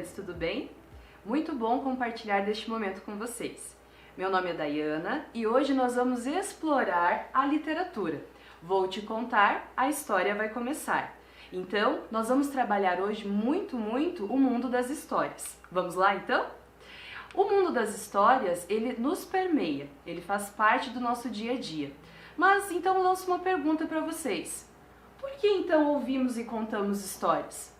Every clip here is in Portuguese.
estudantes, tudo bem? Muito bom compartilhar deste momento com vocês. Meu nome é Dayana e hoje nós vamos explorar a literatura. Vou te contar, a história vai começar. Então, nós vamos trabalhar hoje muito o mundo das histórias. Vamos lá então? O mundo das histórias, ele nos permeia, ele faz parte do nosso dia a dia. Mas então lanço uma pergunta para vocês. Por que então ouvimos e contamos histórias?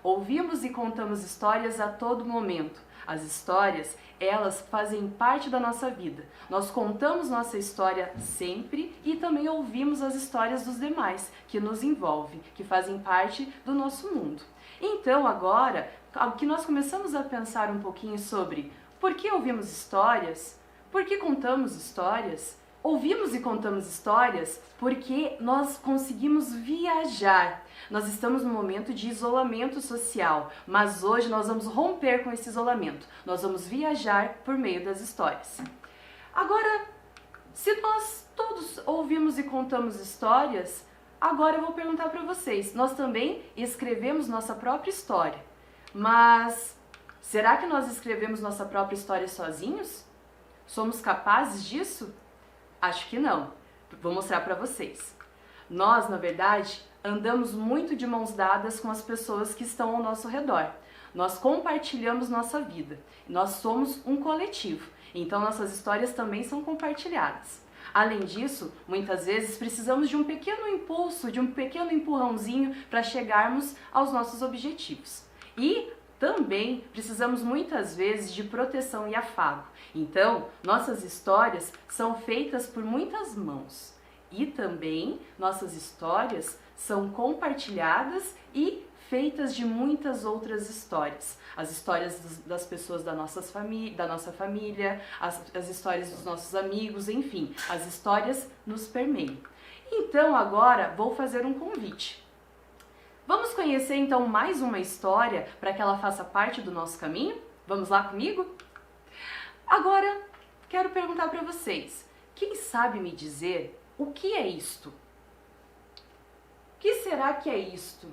Ouvimos e contamos histórias a todo momento. As histórias, elas fazem parte da nossa vida. Nós contamos nossa história sempre e também ouvimos as histórias dos demais, que nos envolvem, que fazem parte do nosso mundo. Então agora, que nós começamos a pensar um pouquinho sobre por que ouvimos histórias, por que contamos histórias, ouvimos e contamos histórias porque nós conseguimos viajar. Nós estamos num momento de isolamento social, mas hoje nós vamos romper com esse isolamento. Nós vamos viajar por meio das histórias. Agora, se nós todos ouvimos e contamos histórias, agora eu vou perguntar para vocês. Nós também escrevemos nossa própria história, mas será que nós escrevemos nossa própria história sozinhos? Somos capazes disso? Acho que não. Vou mostrar para vocês. Nós, na verdade, andamos muito de mãos dadas com as pessoas que estão ao nosso redor. Nós compartilhamos nossa vida. Nós somos um coletivo. Então, nossas histórias também são compartilhadas. Além disso, muitas vezes precisamos de um pequeno impulso, de um pequeno empurrãozinho para chegarmos aos nossos objetivos. E também precisamos muitas vezes de proteção e afago. Então, nossas histórias são feitas por muitas mãos. E também nossas histórias são compartilhadas e feitas de muitas outras histórias. As histórias das pessoas da nossa família, as histórias dos nossos amigos, enfim, as histórias nos permeiam. Então agora vou fazer um convite. Vamos conhecer então mais uma história para que ela faça parte do nosso caminho? Vamos lá comigo? Agora, quero perguntar para vocês, quem sabe me dizer o que é isto? O que será que é isto?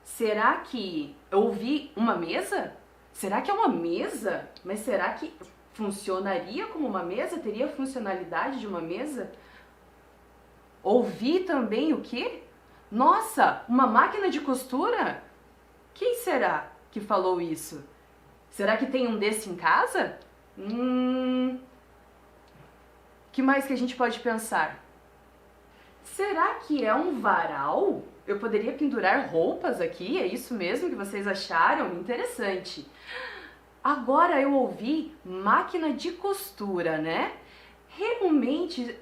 Será que eu ouvi uma mesa? Será que é uma mesa? Mas será que funcionaria como uma mesa? Teria a funcionalidade de uma mesa? Ouvi também o quê? Nossa, uma máquina de costura? Quem será que falou isso? Será que tem um desse em casa? Que mais que a gente pode pensar? Será que é um varal? Eu poderia pendurar roupas aqui? É isso mesmo que vocês acharam? Interessante. Agora eu ouvi máquina de costura, né? Realmente,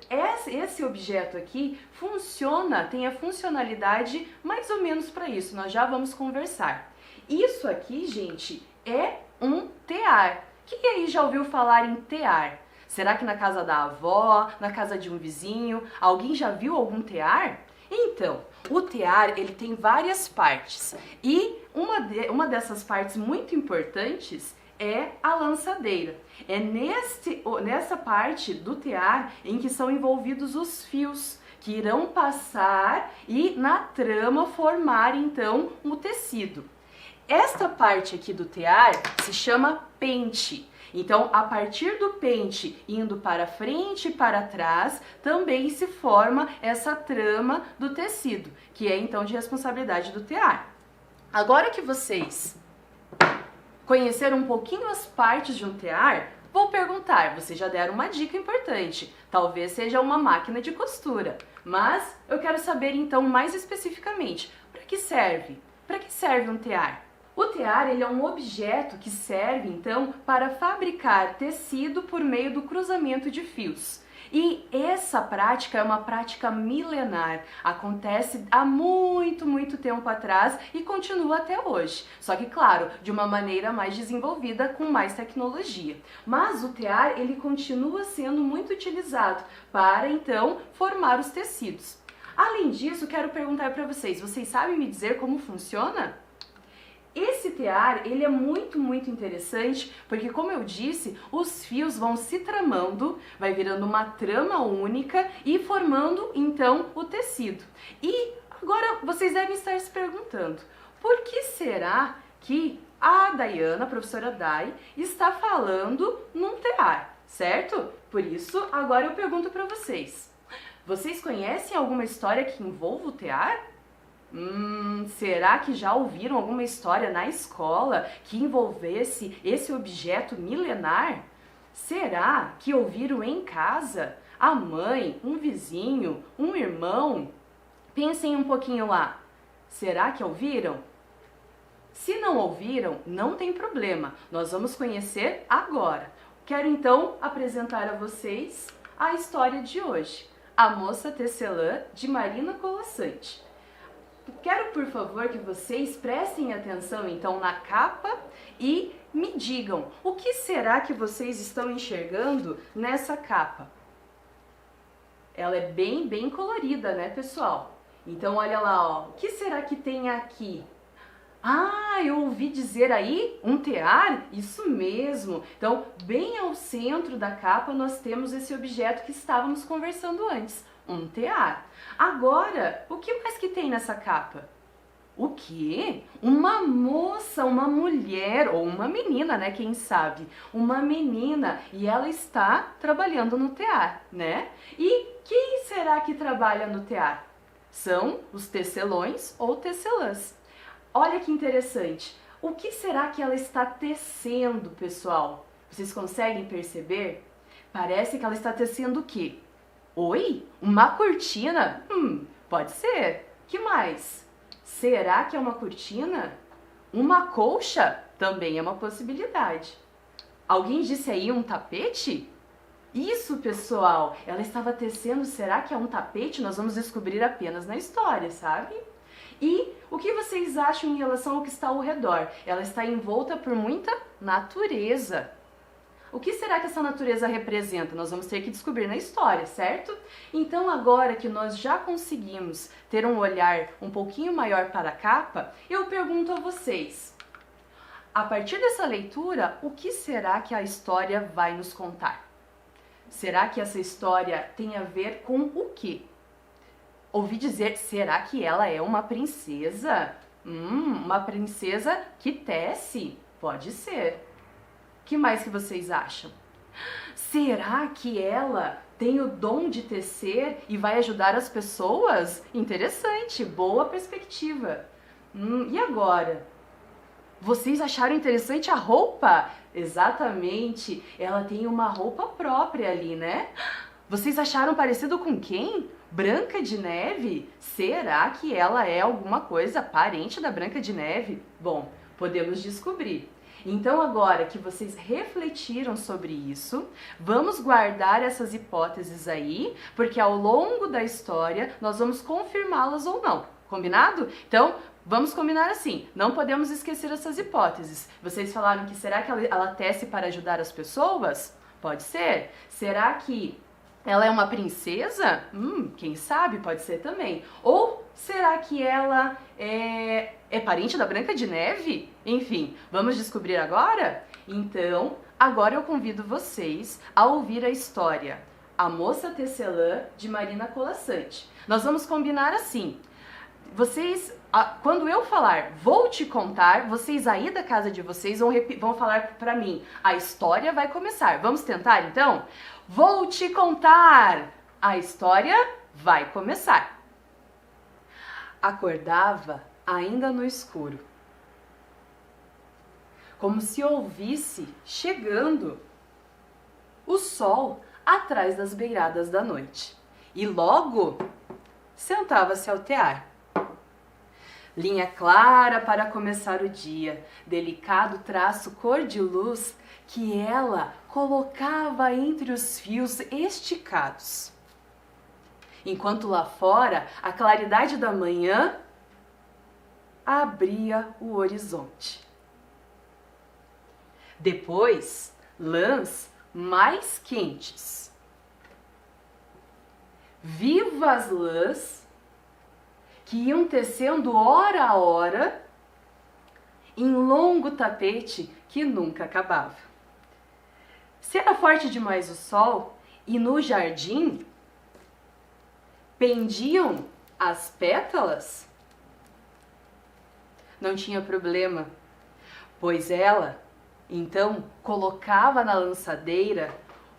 esse objeto aqui funciona, tem a funcionalidade mais ou menos para isso, nós já vamos conversar. Isso aqui, gente, é um tear. Quem aí já ouviu falar em tear? Será que na casa da avó, na casa de um vizinho, alguém já viu algum tear? Então, o tear, ele tem várias partes e uma dessas partes muito importantes é a lançadeira. É nessa parte do tear em que são envolvidos os fios que irão passar e na trama formar então o tecido. Esta parte aqui do tear se chama pente. Então, a partir do pente indo para frente e para trás, também se forma essa trama do tecido, que é então de responsabilidade do tear. Agora que vocês conheceram um pouquinho as partes de um tear, vou perguntar, vocês já deram uma dica importante, talvez seja uma máquina de costura, mas eu quero saber então mais especificamente, para que serve? Para que serve um tear? O tear, ele é um objeto que serve então para fabricar tecido por meio do cruzamento de fios. E essa prática é uma prática milenar, acontece há muito tempo atrás e continua até hoje. Só que, claro, de uma maneira mais desenvolvida, com mais tecnologia. Mas o tear, ele continua sendo muito utilizado para, então, formar os tecidos. Além disso, quero perguntar para vocês, vocês sabem me dizer como funciona? Esse tear, ele é muito interessante, porque como eu disse, os fios vão se tramando, vai virando uma trama única e formando então o tecido. E agora vocês devem estar se perguntando, por que será que a Dayana, a professora Day, está falando num tear, certo? Por isso, agora eu pergunto para vocês. Vocês conhecem alguma história que envolva o tear? Será que já ouviram alguma história na escola que envolvesse esse objeto milenar? Será que ouviram em casa? A mãe, um vizinho, um irmão? Pensem um pouquinho lá. Será que ouviram? Se não ouviram, não tem problema. Nós vamos conhecer agora. Quero então apresentar a vocês a história de hoje. A Moça Tecelã, de Marina Colaçante. Quero, por favor, que vocês prestem atenção então na capa e me digam o que será que vocês estão enxergando nessa capa. Ela é bem colorida, né, pessoal? Então, olha lá, ó. O que será que tem aqui? Ah, eu ouvi dizer aí um tear? Isso mesmo! Então, bem ao centro da capa nós temos esse objeto que estávamos conversando antes, um tear. Agora, o que mais que tem nessa capa? O quê? Uma moça, uma mulher, ou uma menina, né? Quem sabe? Uma menina, e ela está trabalhando no tear, né? E quem será que trabalha no tear? São os tecelões ou tecelãs. Olha que interessante. O que será que ela está tecendo, pessoal? Vocês conseguem perceber? Parece que ela está tecendo o quê? Oi? Uma cortina? Pode ser. Que mais? Será que é uma cortina? Uma colcha? Também é uma possibilidade. Alguém disse aí um tapete? Isso, pessoal! Ela estava tecendo, será que é um tapete? Nós vamos descobrir apenas na história, sabe? E o que vocês acham em relação ao que está ao redor? Ela está envolta por muita natureza. O que será que essa natureza representa? Nós vamos ter que descobrir na história, certo? Então, agora que nós já conseguimos ter um olhar um pouquinho maior para a capa, eu pergunto a vocês, a partir dessa leitura, o que será que a história vai nos contar? Será que essa história tem a ver com o quê? Ouvi dizer, será que ela é uma princesa? Uma princesa que tece? Pode ser. O que mais que vocês acham? Será que ela tem o dom de tecer e vai ajudar as pessoas? Interessante, boa perspectiva. E agora? Vocês acharam interessante a roupa? Exatamente, ela tem uma roupa própria ali, né? Vocês acharam parecido com quem? Branca de Neve? Será que ela é alguma coisa parente da Branca de Neve? Bom, podemos descobrir. Então, agora que vocês refletiram sobre isso, vamos guardar essas hipóteses aí, porque ao longo da história nós vamos confirmá-las ou não. Combinado? Então, vamos combinar assim, não podemos esquecer essas hipóteses. Vocês falaram que será que ela tece para ajudar as pessoas? Pode ser. Será que ela é uma princesa? Quem sabe, pode ser também. Ou será que ela é parente da Branca de Neve? Enfim, vamos descobrir agora? Então, agora eu convido vocês a ouvir a história A Moça Tecelã, de Marina Colaçante. Nós vamos combinar assim. Vocês, quando eu falar, vou te contar, vocês aí da casa de vocês vão falar pra mim, a história vai começar. Vamos tentar então? Vou te contar! A história vai começar. Acordava ainda no escuro, como se ouvisse chegando o sol atrás das beiradas da noite. E logo sentava-se ao tear. Linha clara para começar o dia, delicado traço cor de luz que ela colocava entre os fios esticados. Enquanto lá fora a claridade da manhã abria o horizonte. Depois, lãs mais quentes. Vivas lãs que iam tecendo hora a hora em longo tapete que nunca acabava. Se era forte demais o sol e no jardim pendiam as pétalas, não tinha problema. pois ela, então, colocava na lançadeira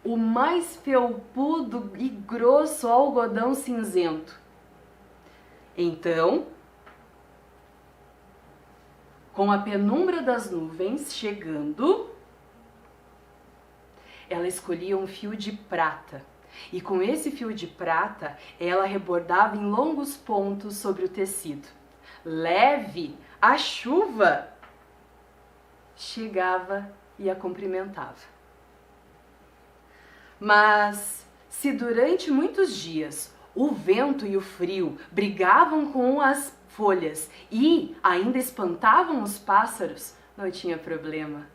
o mais felpudo e grosso algodão cinzento. Então, com a penumbra das nuvens chegando, ela escolhia um fio de prata. E com esse fio de prata, ela rebordava em longos pontos sobre o tecido. Leve, a chuva chegava e a cumprimentava. Mas se durante muitos dias o vento e o frio brigavam com as folhas e ainda espantavam os pássaros, não tinha problema.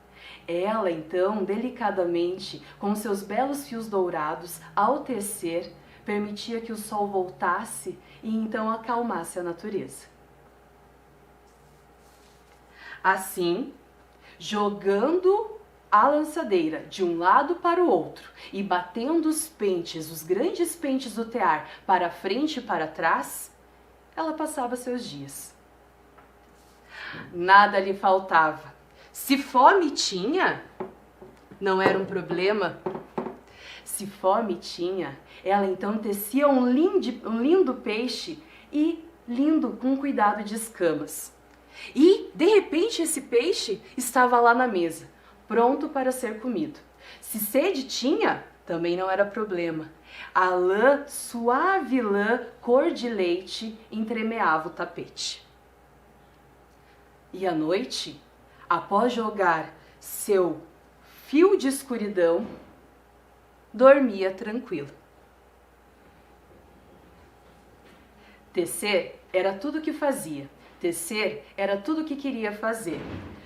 Ela, então, delicadamente, com seus belos fios dourados, ao tecer, permitia que o sol voltasse e então acalmasse a natureza. Assim, jogando a lançadeira de um lado para o outro e batendo os pentes, os grandes pentes do tear, para frente e para trás, ela passava seus dias. Nada lhe faltava. Se fome tinha, não era um problema. Se fome tinha, ela então tecia um lindo peixe e lindo com cuidado de escamas. E, de repente, esse peixe estava lá na mesa, pronto para ser comido. Se sede tinha, também não era problema. A lã, suave lã, cor de leite, entremeava o tapete. E à noite, após jogar seu fio de escuridão, dormia tranquilo. Tecer era tudo o que fazia. Tecer era tudo o que queria fazer.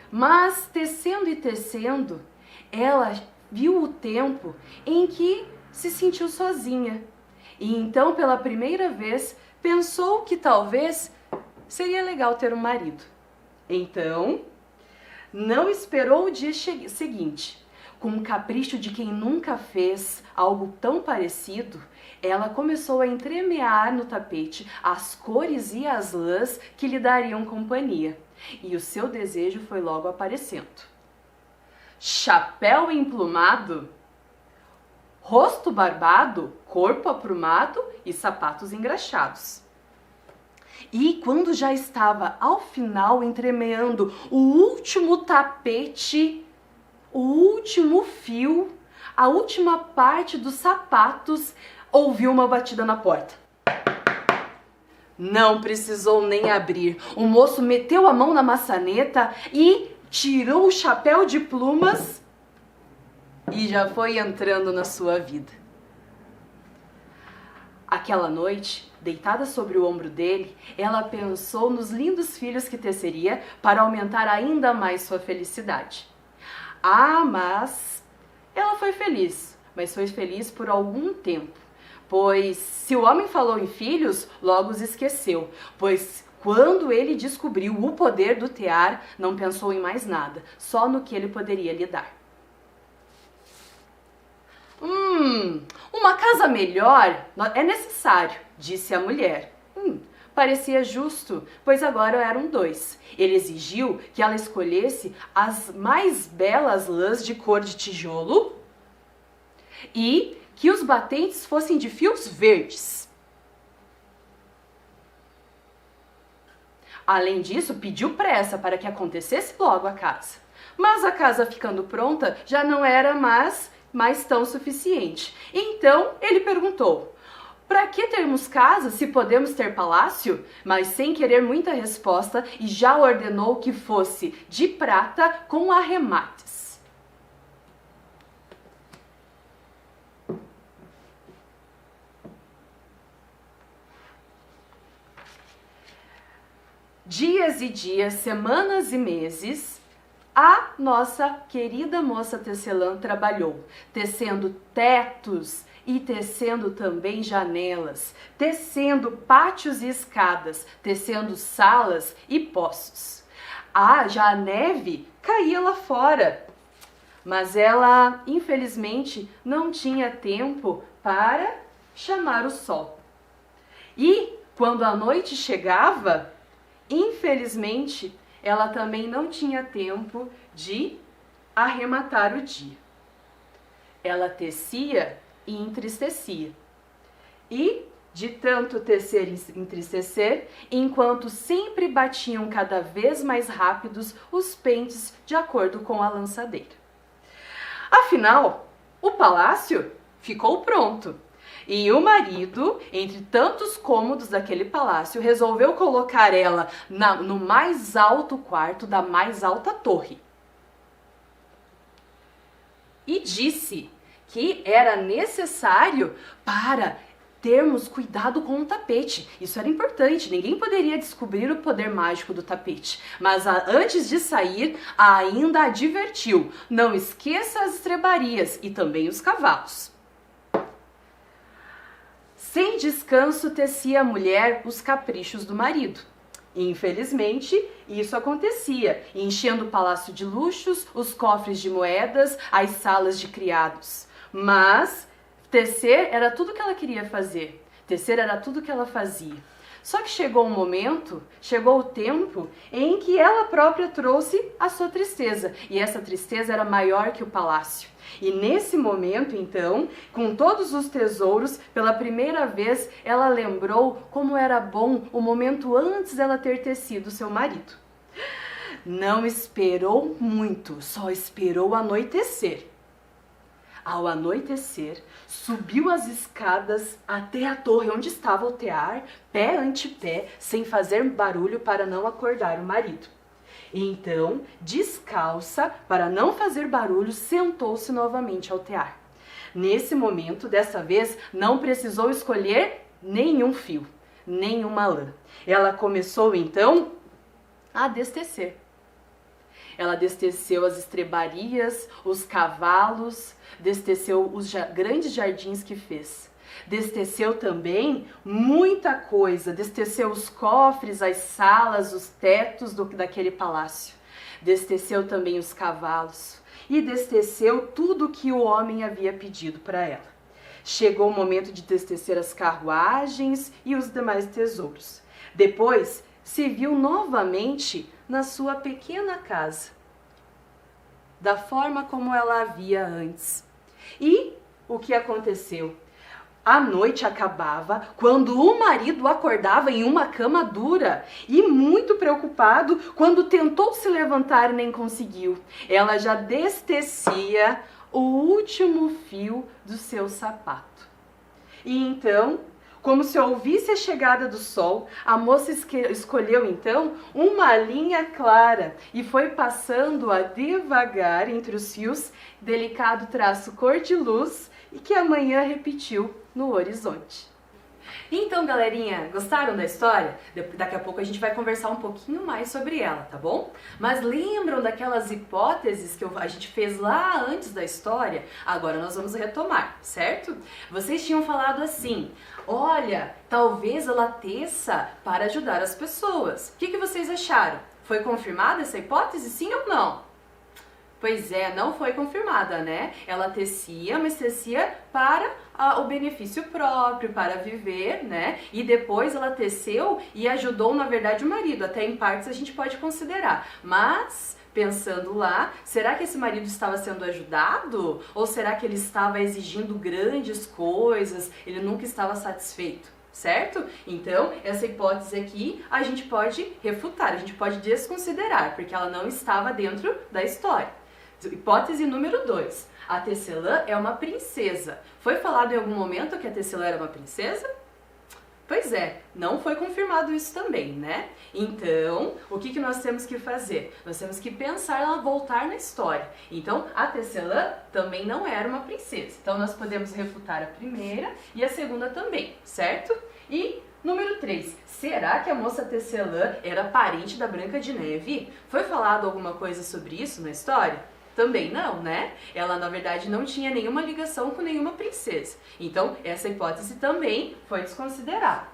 Mas, tecendo e tecendo, ela viu o tempo em que se sentiu sozinha. E então, pela primeira vez, pensou que talvez seria legal ter um marido. Então, não esperou o dia seguinte. Com um capricho de quem nunca fez algo tão parecido, ela começou a entremear no tapete as cores e as lãs que lhe dariam companhia. E o seu desejo foi logo aparecendo. Chapéu emplumado, rosto barbado, corpo aprumado e sapatos engraxados. E quando já estava ao final entremeando o último tapete, o último fio, a última parte dos sapatos, ouviu uma batida na porta. Não precisou nem abrir. O moço meteu a mão na maçaneta e tirou o chapéu de plumas e já foi entrando na sua vida. Aquela noite, deitada sobre o ombro dele, ela pensou nos lindos filhos que teceria para aumentar ainda mais sua felicidade. Mas ela foi feliz, mas foi feliz por algum tempo. Pois se o homem falou em filhos, logo os esqueceu. Pois quando ele descobriu o poder do tear, não pensou em mais nada, só no que ele poderia lhe dar. Uma casa melhor é necessário, disse a mulher. Parecia justo, pois agora eram dois. Ele exigiu que ela escolhesse as mais belas lãs de cor de tijolo e que os batentes fossem de fios verdes. Além disso, pediu pressa para que acontecesse logo a casa. Mas a casa ficando pronta já não era mais tão suficiente. Então ele perguntou: para que termos casa se podemos ter palácio? Mas sem querer muita resposta, e já ordenou que fosse de prata com arremates. Dias e dias, semanas e meses, a nossa querida moça tecelã trabalhou, tecendo tetos e tecendo também janelas, tecendo pátios e escadas, tecendo salas e poços. Já a neve caía lá fora, mas ela, infelizmente, não tinha tempo para chamar o sol. E, quando a noite chegava, infelizmente, ela também não tinha tempo de arrematar o dia. Ela tecia e entristecia. E, de tanto tecer e entristecer, enquanto sempre batiam cada vez mais rápidos os pentes de acordo com a lançadeira. Afinal, o palácio ficou pronto. E o marido, entre tantos cômodos daquele palácio, resolveu colocar ela no mais alto quarto da mais alta torre. E disse que era necessário para termos cuidado com o tapete. Isso era importante, ninguém poderia descobrir o poder mágico do tapete. Mas antes de sair, ainda advertiu: não esqueça as estrebarias e também os cavalos. Sem descanso tecia a mulher os caprichos do marido. Infelizmente, isso acontecia, enchendo o palácio de luxos, os cofres de moedas, as salas de criados. Mas tecer era tudo que ela queria fazer, tecer era tudo que ela fazia. Só que chegou um momento, chegou o tempo em que ela própria trouxe a sua tristeza, e essa tristeza era maior que o palácio. E nesse momento, então, com todos os tesouros, pela primeira vez, ela lembrou como era bom o momento antes dela ter tecido seu marido. Não esperou muito, só esperou anoitecer. Ao anoitecer, subiu as escadas até a torre onde estava o tear, pé ante pé, sem fazer barulho para não acordar o marido. Então, descalça, para não fazer barulho, sentou-se novamente ao tear. Nesse momento, dessa vez, não precisou escolher nenhum fio, nenhuma lã. Ela começou, então, a destecer. Ela desteceu as estrebarias, os cavalos, desteceu os grandes jardins que fez. Desteceu também muita coisa, desteceu os cofres, as salas, os tetos daquele palácio. Desteceu também os cavalos e desteceu tudo que o homem havia pedido para ela. Chegou o momento de destecer as carruagens e os demais tesouros. Depois, se viu novamente na sua pequena casa, da forma como ela havia antes. E o que aconteceu? A noite acabava quando o marido acordava em uma cama dura e muito preocupado quando tentou se levantar e nem conseguiu. Ela já destecia o último fio do seu sapato. E então, como se ouvisse a chegada do sol, a moça escolheu então uma linha clara e foi passando-a devagar entre os fios, delicado traço cor de luz, e que a manhã repetiu no horizonte. Então, galerinha, gostaram da história? Daqui a pouco a gente vai conversar um pouquinho mais sobre ela, tá bom? Mas lembram daquelas hipóteses que a gente fez lá antes da história? Agora nós vamos retomar, certo? Vocês tinham falado assim: olha, talvez ela teça para ajudar as pessoas. O que vocês acharam? Foi confirmada essa hipótese, sim ou não? Pois é, não foi confirmada, né? Ela tecia, mas tecia para o benefício próprio, para viver, né? E depois ela teceu e ajudou, na verdade, o marido. Até em partes a gente pode considerar. Mas, pensando lá, será que esse marido estava sendo ajudado? Ou será que ele estava exigindo grandes coisas? Ele nunca estava satisfeito? Certo? Então, essa hipótese aqui a gente pode refutar, a gente pode desconsiderar, porque ela não estava dentro da história. Hipótese número 2. A Tecelã é uma princesa. Foi falado em algum momento que a Tecelã era uma princesa? Pois é, não foi confirmado isso também, né? Então, o que nós temos que fazer? Nós temos que pensar ela voltar na história. Então, a Tecelã também não era uma princesa. Então, nós podemos refutar a primeira e a segunda também, certo? E número 3. Será que a moça Tecelã era parente da Branca de Neve? Foi falado alguma coisa sobre isso na história? Também não, né? Ela, na verdade, não tinha nenhuma ligação com nenhuma princesa. Então, essa hipótese também foi desconsiderada.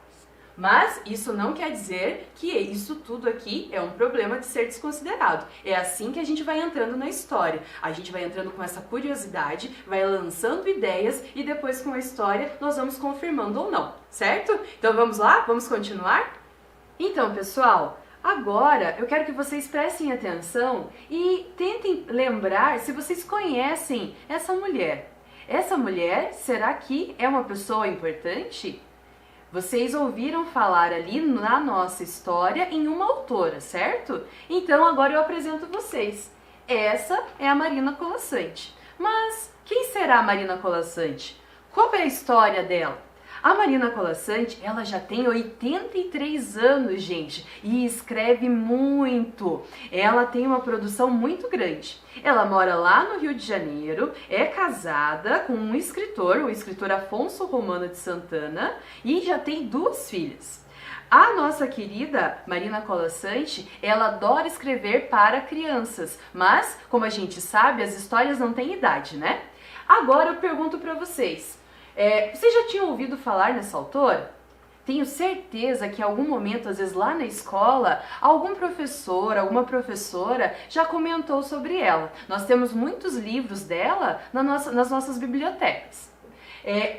Mas isso não quer dizer que isso tudo aqui é um problema de ser desconsiderado. É assim que a gente vai entrando na história. A gente vai entrando com essa curiosidade, vai lançando ideias e depois com a história nós vamos confirmando ou não, certo? Então vamos lá? Vamos continuar? Então, pessoal, Agora, eu quero que vocês prestem atenção e tentem lembrar se vocês conhecem essa mulher. Essa mulher, será que é uma pessoa importante? Vocês ouviram falar ali na nossa história em uma autora, certo? Então agora eu apresento vocês. Essa é a Marina Colasanti. Mas quem será a Marina Colasanti? Qual é a história dela? A Marina Colasanti, ela já tem 83 anos, gente, e escreve muito. Ela tem uma produção muito grande. Ela mora lá no Rio de Janeiro, é casada com um escritor, o escritor Afonso Romano de Santana, e já tem 2 filhas. A nossa querida Marina Colasanti, ela adora escrever para crianças, mas, como a gente sabe, as histórias não têm idade, né? Agora eu pergunto para vocês, vocês já tinham ouvido falar nessa autora? Tenho certeza que em algum momento, às vezes lá na escola, algum professor, alguma professora já comentou sobre ela. Nós temos muitos livros dela nas nossas bibliotecas.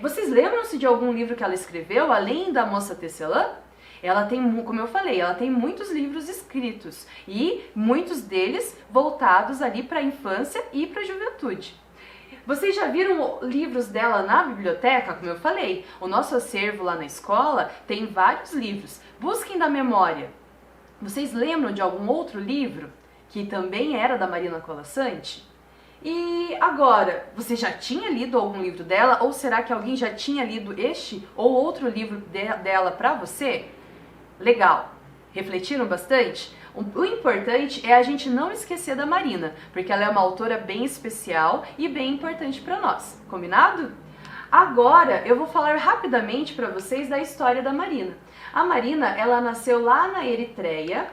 Vocês lembram-se de algum livro que ela escreveu, além da Moça Tecelã? Ela tem, como eu falei, ela tem muitos livros escritos e muitos deles voltados ali para a infância e para a juventude. Vocês já viram livros dela na biblioteca? Como eu falei, o nosso acervo lá na escola tem vários livros. Busquem da memória. Vocês lembram de algum outro livro que também era da Marina Colasanti? E agora, você já tinha lido algum livro dela? Ou será que alguém já tinha lido este ou outro livro dela para você? Legal! Refletiram bastante? O importante é a gente não esquecer da Marina, porque ela é uma autora bem especial e bem importante para nós. Combinado? Agora eu vou falar rapidamente para vocês da história da Marina. A Marina, ela nasceu lá na Eritreia,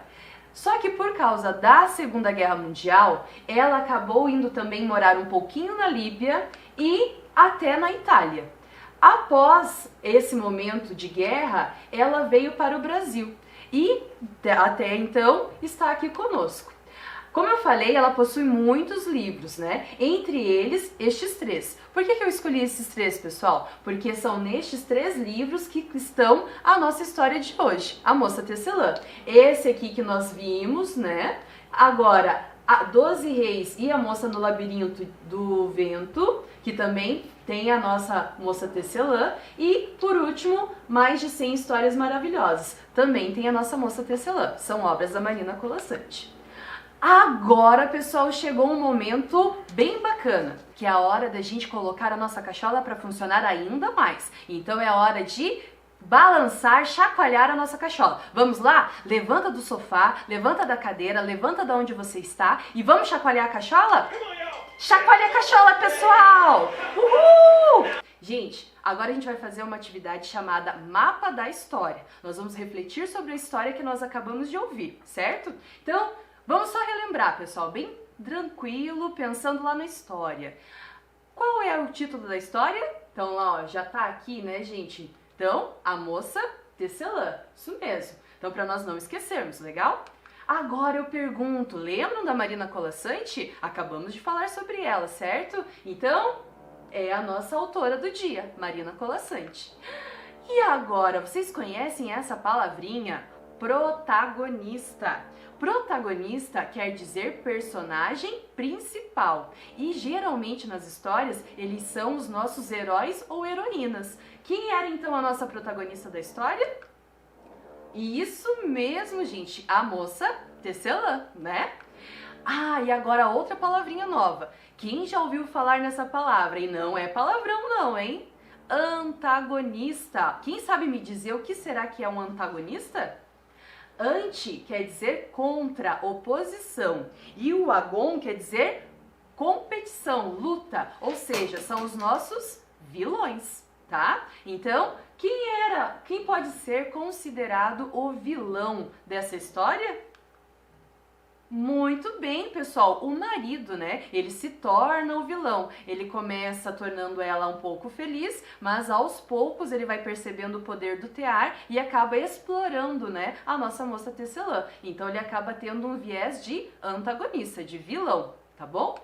só que por causa da Segunda Guerra Mundial, ela acabou indo também morar um pouquinho na Líbia e até na Itália. Após esse momento de guerra, ela veio para o Brasil e até então está aqui conosco. Como eu falei, ela possui muitos livros, né? Entre eles, estes 3. Por que eu escolhi esses 3, pessoal? Porque são nestes 3 livros que estão a nossa história de hoje, a Moça Tecelã. Esse aqui que nós vimos, né? Agora, a 12 Reis e a Moça no Labirinto do Vento, que também tem a nossa Moça Tecelã. E, por último, Mais de 100 Histórias Maravilhosas. Também tem a nossa Moça Tecelã. São obras da Marina Colasanti. Agora, pessoal, chegou um momento bem bacana, que é a hora da gente colocar a nossa cachola para funcionar ainda mais. Então é a hora de balançar, chacoalhar a nossa cachola. Vamos lá? Levanta do sofá, levanta da cadeira, levanta de onde você está e vamos chacoalhar a cachola? Chacoalha a cachola, pessoal! Uhul! Gente, agora a gente vai fazer uma atividade chamada Mapa da História. Nós vamos refletir sobre a história que nós acabamos de ouvir, certo? Então, vamos só relembrar, pessoal, bem tranquilo, pensando lá na história. Qual é o título da história? Então, lá, ó, já tá aqui, né, gente? Então, a Moça Tecelã, isso mesmo. Então, para nós não esquecermos, legal? Agora eu pergunto, lembram da Marina Colasanti? Acabamos de falar sobre ela, certo? Então, é a nossa autora do dia, Marina Colasanti. E agora, vocês conhecem essa palavrinha? Protagonista. Protagonista quer dizer personagem principal. E geralmente nas histórias, eles são os nossos heróis ou heroínas. Quem era então a nossa protagonista da história? Isso mesmo, gente, a Moça Tecelã, né? Ah, e agora outra palavrinha nova. Quem já ouviu falar nessa palavra? E não é palavrão não, hein? Antagonista. Quem sabe me dizer o que será que é um antagonista? Anti quer dizer contra, oposição. E o agon quer dizer competição, luta. Ou seja, são os nossos vilões, tá? Então, quem pode ser considerado o vilão dessa história? Muito bem, pessoal, o marido, né? Ele se torna o vilão. Ele começa tornando ela um pouco feliz, mas aos poucos ele vai percebendo o poder do tear e acaba explorando, né, a nossa Moça Tecelã. Então ele acaba tendo um viés de antagonista, de vilão, tá bom?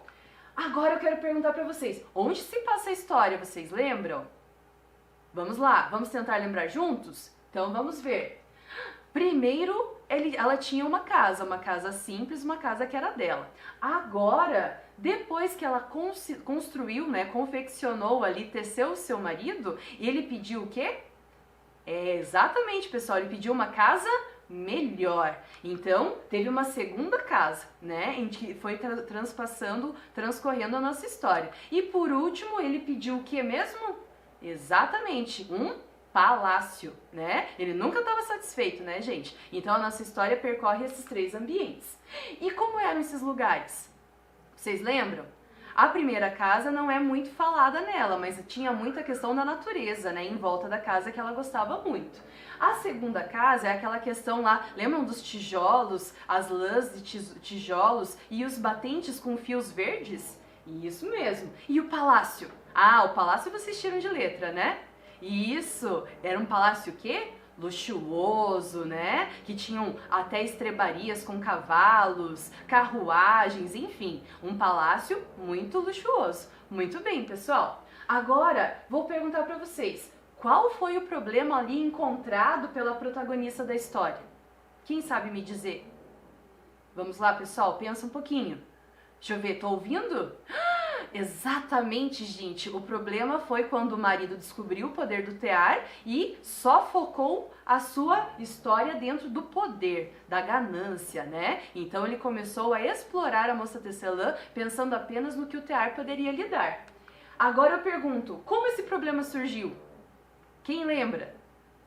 Agora eu quero perguntar pra vocês, onde se passa a história, vocês lembram? Vamos lá, vamos tentar lembrar juntos? Então vamos ver. Primeiro, ela tinha uma casa simples, uma casa que era dela. Agora, depois que ela construiu, né, confeccionou ali, teceu o seu marido, ele pediu o quê? Exatamente, pessoal, ele pediu uma casa melhor. Então, teve uma segunda casa, né, em que foi transcorrendo a nossa história. E por último, ele pediu o que mesmo? Exatamente, um palácio, né? Ele nunca estava satisfeito, né, gente? Então a nossa história percorre esses 3 ambientes. E como eram esses lugares? Vocês lembram? A primeira casa não é muito falada nela, mas tinha muita questão da natureza, né, em volta da casa que ela gostava muito. A segunda casa é aquela questão lá, lembram dos tijolos, as lãs de tijolos e os batentes com fios verdes? Isso mesmo. E o palácio? Ah, o palácio vocês tiram de letra, né? Isso, era um palácio o quê? Luxuoso, né? Que tinham até estrebarias com cavalos, carruagens, enfim, um palácio muito luxuoso. Muito bem, pessoal. Agora, vou perguntar para vocês, qual foi o problema ali encontrado pela protagonista da história? Quem sabe me dizer? Vamos lá, pessoal, pensa um pouquinho. Deixa eu ver, tô ouvindo? Exatamente, gente. O problema foi quando o marido descobriu o poder do tear e só focou a sua história dentro do poder, da ganância, né? Então ele começou a explorar a moça tecelã pensando apenas no que o tear poderia lhe dar. Agora eu pergunto, como esse problema surgiu? Quem lembra?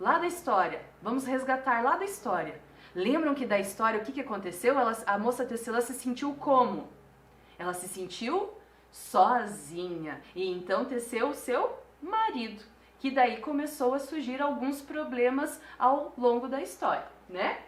Lá da história. Vamos resgatar lá da história. Lembram que da história o que aconteceu? A moça tecelã se sentiu como? Ela se sentiu sozinha e então teceu o seu marido, que daí começou a surgir alguns problemas ao longo da história, né?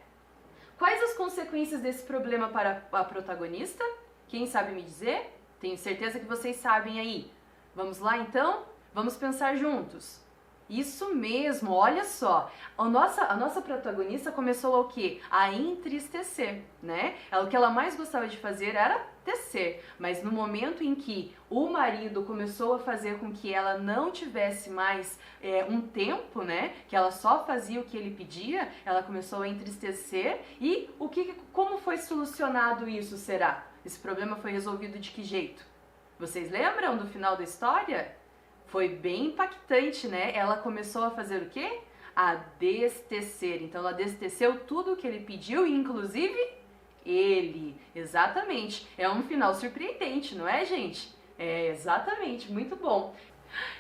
Quais as consequências desse problema para a protagonista? Quem sabe me dizer? Tenho certeza que vocês sabem aí. Vamos lá então? Vamos pensar juntos. Isso mesmo, olha só, a nossa protagonista começou a quê? A entristecer, né? O que ela mais gostava de fazer era tecer, mas no momento em que o marido começou a fazer com que ela não tivesse mais um tempo, né? Que ela só fazia o que ele pedia, ela começou a entristecer e como foi solucionado isso, será? Esse problema foi resolvido de que jeito? Vocês lembram do final da história? Foi bem impactante, né? Ela começou a fazer o quê? A destecer. Então ela desteceu tudo o que ele pediu, inclusive ele. Exatamente. É um final surpreendente, não é, gente? É, exatamente. Muito bom.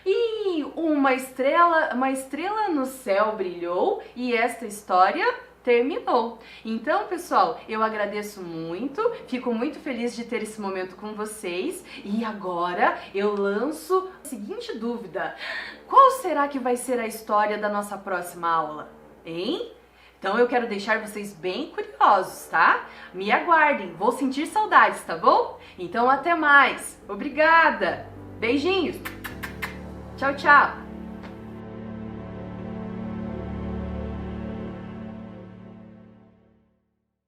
E uma estrela no céu brilhou e esta história terminou. Então, pessoal, eu agradeço muito, fico muito feliz de ter esse momento com vocês e agora eu lanço a seguinte dúvida: qual será que vai ser a história da nossa próxima aula, hein? Então eu quero deixar vocês bem curiosos, tá? Me aguardem, vou sentir saudades, tá bom? Então até mais, obrigada, beijinhos, tchau, tchau!